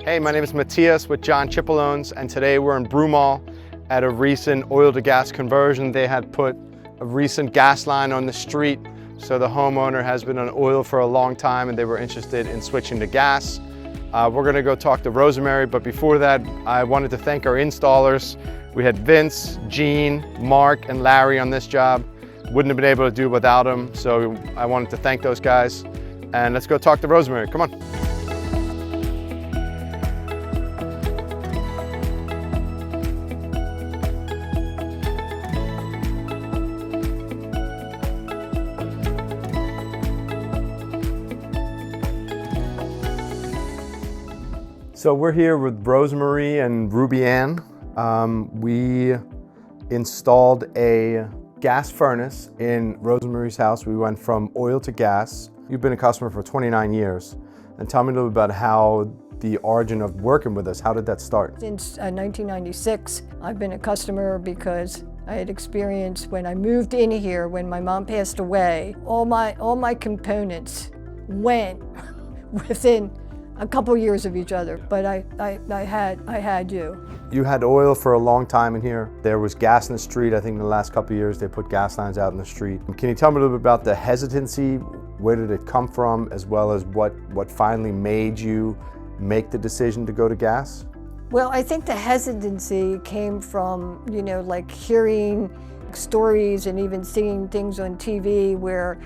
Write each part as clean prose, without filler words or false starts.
Hey, my name is Matthias with John Chipalones, and today we're in Broomall at a recent oil to gas conversion. They had put a recent gas line on the street, so the homeowner has been on oil for a long time and they were interested in switching to gas. We're gonna go talk to Rosemary, but before that, I wanted to thank our installers. We had Vince, Gene, Mark, and Larry on this job. Wouldn't have been able to do it without them, so I wanted to thank those guys. And let's go talk to Rosemary, come on. So we're here with Rosemary and Ruby Ann. We installed a gas furnace in Rosemary's house. We went from oil to gas. You've been a customer for 29 years. And tell me a little bit about how the origin of working with us, how did that start? Since 1996, I've been a customer because I had experience when I moved in here, when my mom passed away, all my components went within a couple years of each other, but I had you. You had oil for a long time in here. There was gas in the street. I think in the last couple of years they put gas lines out in the street. Can you tell me a little bit about the hesitancy? Where did it come from, as well as what finally made you make the decision to go to gas? Well, I think the hesitancy came from, like hearing stories and even seeing things on TV where,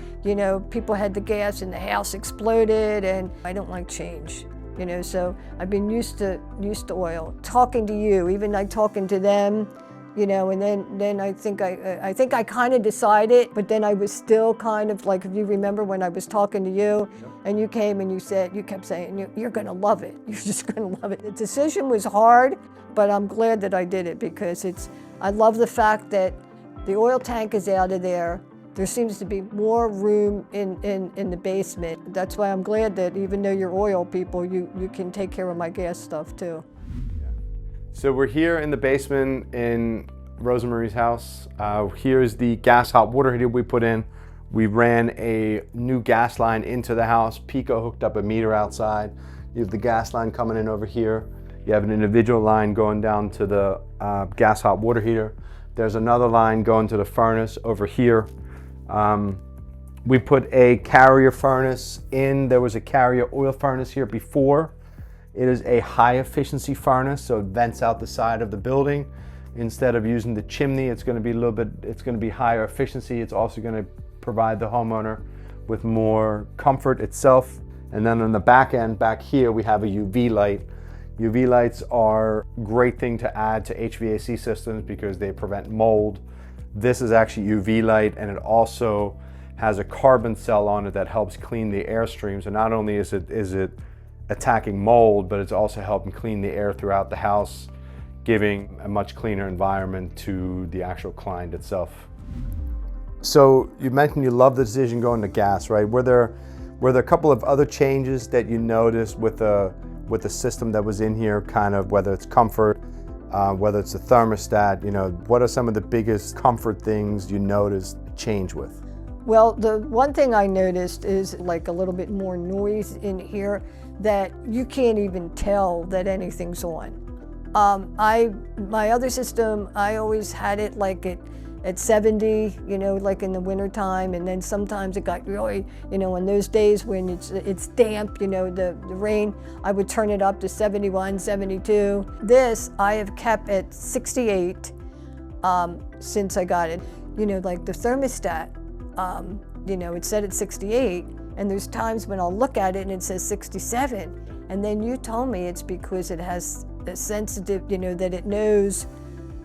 people had the gas and the house exploded, and I don't like change, so I've been used to oil. Talking to you, even like talking to them, and then I think I kind of decided, but then I was still kind of like, if you remember when I was talking to you and you came and you kept saying, you're gonna love it. You're just gonna love it. The decision was hard, but I'm glad that I did it because I love the fact that the oil tank is out of there. There seems to be more room in the basement. That's why I'm glad that even though you're oil people, you can take care of my gas stuff too. So we're here in the basement in Rosemary's house. Here's the gas hot water heater we put in. We ran a new gas line into the house. Pico hooked up a meter outside. You have the gas line coming in over here. You have an individual line going down to the gas hot water heater. There's another line going to the furnace over here. We put a carrier furnace in. There was a carrier oil furnace here before. It is a high efficiency furnace, so it vents out the side of the building. Instead of using the chimney, it's going to be higher efficiency. It's also going to provide the homeowner with more comfort itself. And then on the back end, back here, we have a UV light. UV lights are a great thing to add to HVAC systems because they prevent mold. This is actually UV light, and it also has a carbon cell on it that helps clean the airstream. So not only is it attacking mold, but it's also helping clean the air throughout the house, giving a much cleaner environment to the actual client itself. So you mentioned you love the decision going to gas, right? Were there a couple of other changes that you noticed with the system that was in here, kind of whether it's comfort, whether it's the thermostat, what are some of the biggest comfort things you noticed change with? Well, the one thing I noticed is like a little bit more noise in here that you can't even tell that anything's on. My other system, I always had it like at 70, like in the winter time, and then sometimes it got really, on those days when it's damp, the rain, I would turn it up to 71, 72. This I have kept at 68 since I got it. Like the thermostat, it's set at 68, and there's times when I'll look at it and it says 67, and then you told me it's because it has a sensitive, that it knows,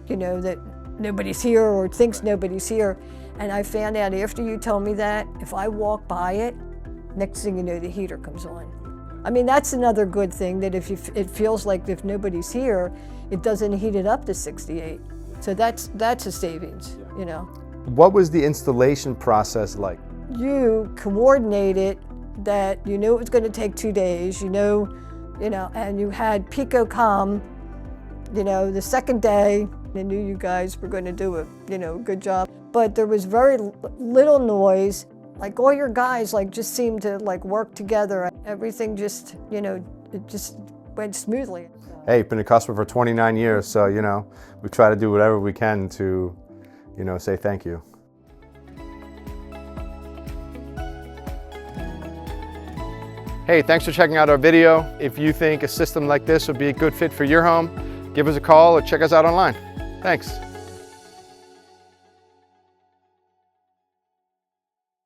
that nobody's here or thinks nobody's here. And I found out after you told me that, if I walk by it, next thing you know, the heater comes on. I mean, that's another good thing, that it feels like if nobody's here, it doesn't heat it up to 68. So that's a savings, What was the installation process like? You coordinated that it was going to take 2 days, and you had Pico come, the second day. I knew you guys were going to do a good job, but there was very little noise. Like all your guys just seemed to work together. Everything just, it just went smoothly. Hey, been a customer for 29 years, so, you know, we try to do whatever we can to, you know, say thank you. Hey, thanks for checking out our video. If you think a system like this would be a good fit for your home, give us a call or check us out online. Thanks.